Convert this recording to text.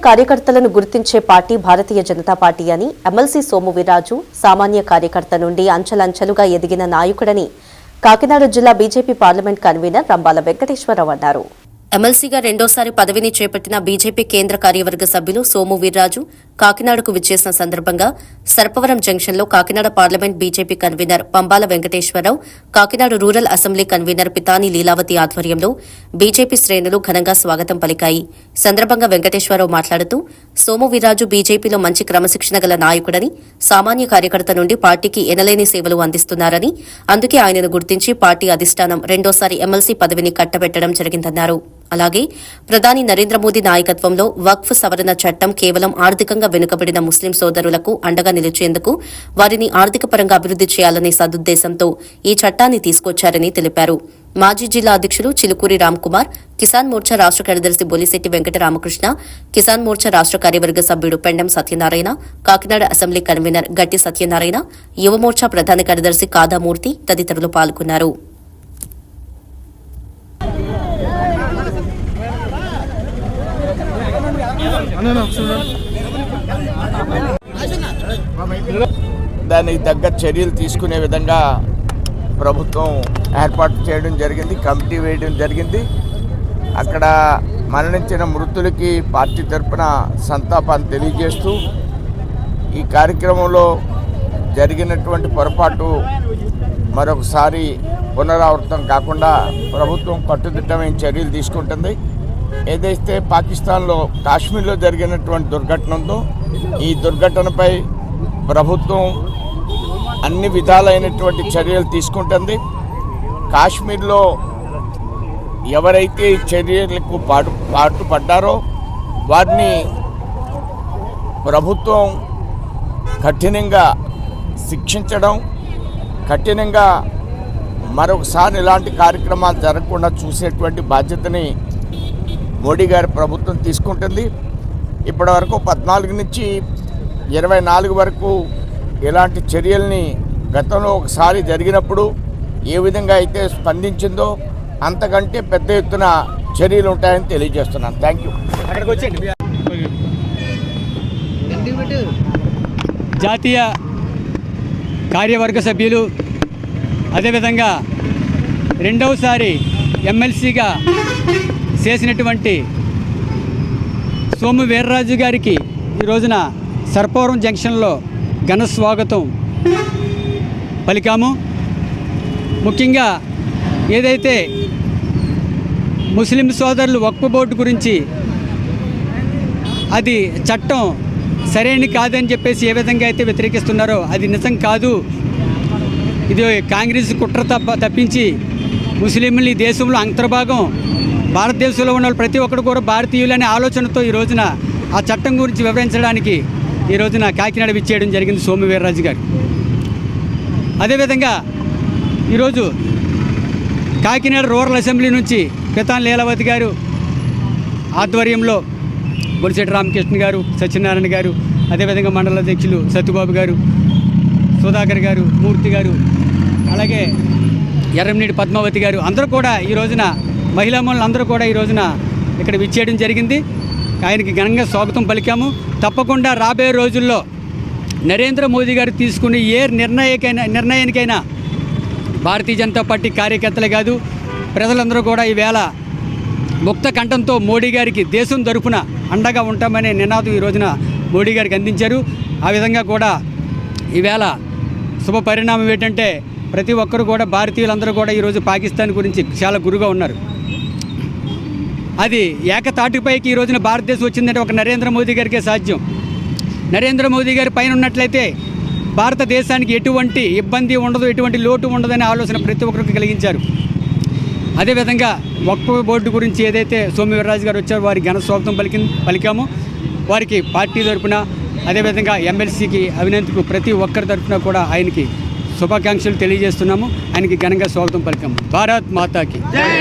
కార్యకర్తలను గుర్తించే party Bharatiya Janata Party అని ఎమ్మెల్సీ సోము వీర్రాజు సామాన్య కార్యకర్త నుండి అంచెలంచెలుగా ఎదిగిన నాయకుడని కాకినాడ జిల్లా BJP parliament convener Rambala Venkateswararao అన్నారు. ఎమ్మెల్సీగా రెండోసారి పదవిని చేపట్టిన బీజేపీ కేంద్ర కార్యవర్గ సభ్యులు సోము వీర్రాజు కాకినాడకు విచ్చేసిన సందర్భంగా సర్పవరం జంక్షన్లో Kakinada parliament BJP convener Pambala Venkateswararao, Kakinada rural assembly convener Pitani Leelavathi ఆధ్వర్యంలో బీజేపీ శ్రేణులు ఘనంగా స్వాగతం పలికాయి. సందర్భంగా వెంకటేశ్వరరావు మాట్లాడుతూ సోము వీర్రాజు బీజేపీలో మంచి క్రమశిక్షణ గల నాయకుడని, సామాన్య కార్యకర్త నుండి పార్టీకి ఎనలేని సేవలు అందిస్తున్నారని, అందుకే ఆయనను గుర్తించి పార్టీ అధిష్టానం రెండోసారి ఎమ్మెల్సీ పదవిని కట్టబెట్టడం జరిగిందన్నారు. అలాగే ప్రధాని నరేంద్ర మోదీ నాయకత్వంలో వక్ఫ్ సవరణ చట్టం కేవలం ఆర్థికంగా వెనుకబడిన ముస్లిం సోదరులకు అండగా నిలిచేందుకు, వారిని ఆర్థిక పరంగా అభివృద్ది చేయాలనే సదుద్దేశంతో ఈ చట్టాన్ని తీసుకొచ్చారని తెలిపారు. మాజీ జిల్లా అధ్యక్షులు చిలుకూరి రామ్కుమార్, కిసాన్ మోర్చా రాష్ట్ర కార్యదర్శి బొలిశెట్టి వెంకటరామకృష్ణ, కిసాన్ మోర్చా రాష్ట్ర కార్యవర్గ సభ్యుడు పెండం సత్యనారాయణ, కాకినాడ అసెంబ్లీ కన్వీనర్ గట్టి సత్యనారాయణ, యువమోర్చా ప్రధాన కార్యదర్శి కాదామూర్తి తదితరులు పాల్గొన్నారు. దానికి తగ్గ చర్యలు తీసుకునే విధంగా ప్రభుత్వం ఏర్పాటు చేయడం జరిగింది, కమిటీ వేయడం జరిగింది. అక్కడ మరణించిన మృతులకి పార్టీ తరఫున సంతాపాన్ని తెలియజేస్తూ ఈ కార్యక్రమంలో జరిగినటువంటి పొరపాటు మరొకసారి పునరావృతం కాకుండా ప్రభుత్వం కట్టుదిట్టమైన చర్యలు తీసుకుంటుంది. ఏదైతే పాకిస్తాన్లో కాశ్మీర్లో జరిగినటువంటి దుర్ఘటన ఉందో, ఈ దుర్ఘటనపై ప్రభుత్వం అన్ని విధాలైనటువంటి చర్యలు తీసుకుంటుంది. కాశ్మీర్లో ఎవరైతే ఈ చర్యలకు పాటుపడ్డారో వారిని ప్రభుత్వం కఠినంగా శిక్షించడం, కఠినంగా మరొకసారి ఇలాంటి కార్యక్రమాలు జరగకుండా చూసేటువంటి బాధ్యతని మోడీ గారి ప్రభుత్వం తీసుకుంటుంది. ఇప్పటివరకు 14 నుంచి 24 వరకు ఇలాంటి చర్యల్ని గతంలో ఒకసారి జరిగినప్పుడు ఏ విధంగా అయితే స్పందించిందో అంతకంటే పెద్ద ఎత్తున చర్యలు ఉంటాయని తెలియజేస్తున్నాను. Thank you. జాతీయ కార్యవర్గ సభ్యులు, అదేవిధంగా రెండవసారి ఎమ్మెల్సీగా చేసినటువంటి సోము వీర్రాజు గారికి ఈ రోజున సర్పవరం జంక్షన్లో ఘన స్వాగతం పలికాము. ముఖ్యంగా ఏదైతే ముస్లిం సోదరులు వక్ఫ్ బోర్డు గురించి అది చట్టం సరైనది కాదని చెప్పేసి ఏ విధంగా అయితే వ్యతిరేకిస్తున్నారో అది నిజం కాదు, ఇది కాంగ్రెస్ కుట్ర తప్పించి ముస్లింలు ఈ దేశంలో అంతర్భాగం, భారతదేశంలో ఉన్న ప్రతి ఒక్కరు కూడా భారతీయులనే ఆలోచనతో ఈ రోజున ఆ చట్టం గురించి వివరించడానికి ఈ రోజున కాకినాడ విచ్చేయడం జరిగింది సోము వీర్రాజు గారు. అదేవిధంగా ఈరోజు కాకినాడ రూరల్ అసెంబ్లీ నుంచి పితాని లీలావతి గారు ఆధ్వర్యంలో బొలిశెట్టి రామకృష్ణ గారు, సత్యనారాయణ గారు, అదేవిధంగా మండల అధ్యక్షులు సత్యబాబు గారు, సుధాకర్ గారు, మూర్తి గారు, అలాగే ఎర్రంనేని పద్మావతి గారు అందరూ కూడా ఈ రోజున మహిళా మనులందరూ కూడా ఈ రోజున ఇక్కడ విచ్చేయడం జరిగింది. ఆయనకి ఘనంగా స్వాగతం పలికాము. తప్పకుండా రాబోయే రోజుల్లో నరేంద్ర మోదీ గారు తీసుకునే ఏ నిర్ణయానికైనా భారతీయ జనతా పార్టీ కార్యకర్తలే కాదు ప్రజలందరూ కూడా ఈవేళ ముక్త కంఠంతో మోడీ గారికి దేశం తరపున అండగా ఉంటామనే నినాదం ఈ రోజున మోడీ గారికి అందించారు. ఆ విధంగా కూడా ఈవేళ శుభ పరిణామం ఏంటంటే ప్రతి ఒక్కరు కూడా భారతీయులందరూ కూడా ఈరోజు పాకిస్తాన్ గురించి చాలా గురుగా ఉన్నారు. అది ఏకతాటిపైకి ఈ రోజున భారతదేశం వచ్చిందంటే ఒక నరేంద్ర మోదీ గారికే సాధ్యం. నరేంద్ర మోదీ గారి పైన ఉన్నట్లయితే భారతదేశానికి ఎటువంటి ఇబ్బంది ఉండదు, ఎటువంటి లోటు ఉండదనే ఆలోచన ప్రతి ఒక్కరికి కలిగించారు. అదేవిధంగా వక్ఫ్ బోర్డు గురించి ఏదైతే సోము వీర్రాజు గారు వచ్చారో వారికి ఘన స్వాగతం పలికాము. వారికి పార్టీ తరఫున అదేవిధంగా ఎమ్మెల్సీకి అభినందనకు ప్రతి ఒక్కరి తరఫున కూడా ఆయనకి శుభాకాంక్షలు తెలియజేస్తున్నాము. ఆయనకి ఘనంగా స్వాగతం పలికాము. భారత్ మాతాకి జై.